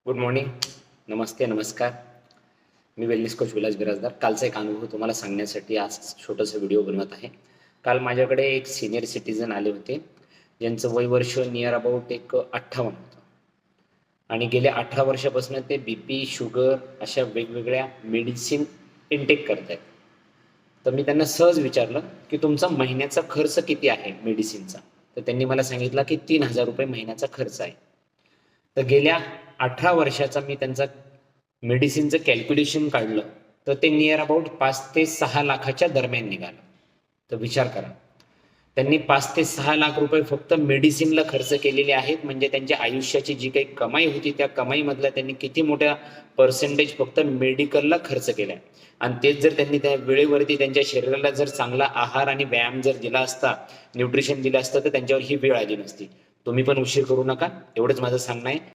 Good morning. नमस्ते, नमस्कार. मी वेलनेस कोच विलास बिराजदार. कालचा एक अनुभव तुम्हाला सांगण्यासाठी आज छोटासा व्हिडिओ बनवत आहे. काल माझ्याकडे एक सिनियर सिटीजन आले होते, ज्यांचं वय वर्ष नियर अबाउट एक 58 होतं आणि गेल्या 18 वर्षापासून ते BP, शुगर अशा वेगवेगळ्या मेडिसिन इनटेक करत आहेत. तर मी त्यांना सहज विचारलं की तुमचा महिन्याचा खर्च किती आहे मेडिसिनचा. तर त्यांनी मला सांगितलं की 3000 रुपये महिन्याचा खर्च आहे. तर गेल्या 18 वर्षाचा मी त्यांचा मेडिसिनचं कॅल्क्युलेशन काढलं तर ते नियर अबाउट 5 ते 6 लाखाच्या दरम्यान निघालं. तर विचार करा, त्यांनी 5 ते 6 लाख रुपये फक्त मेडिसिनला खर्च केलेले आहेत. म्हणजे त्यांच्या आयुष्याची जी काही कमाई होती त्या कमाईमधला त्यांनी किती मोठ्या पर्सेंटेज फक्त मेडिकलला खर्च केलाय. आणि तेच जर त्यांनी त्या वेळेवरती त्यांच्या शरीराला जर चांगला आहार आणि व्यायाम जर दिला असता, न्यूट्रिशन दिलं असतं, तर त्यांच्यावर ही वेळ आली नसती. तुम्ही पण उशीर करू नका, एवढंच माझं सांगणं आहे.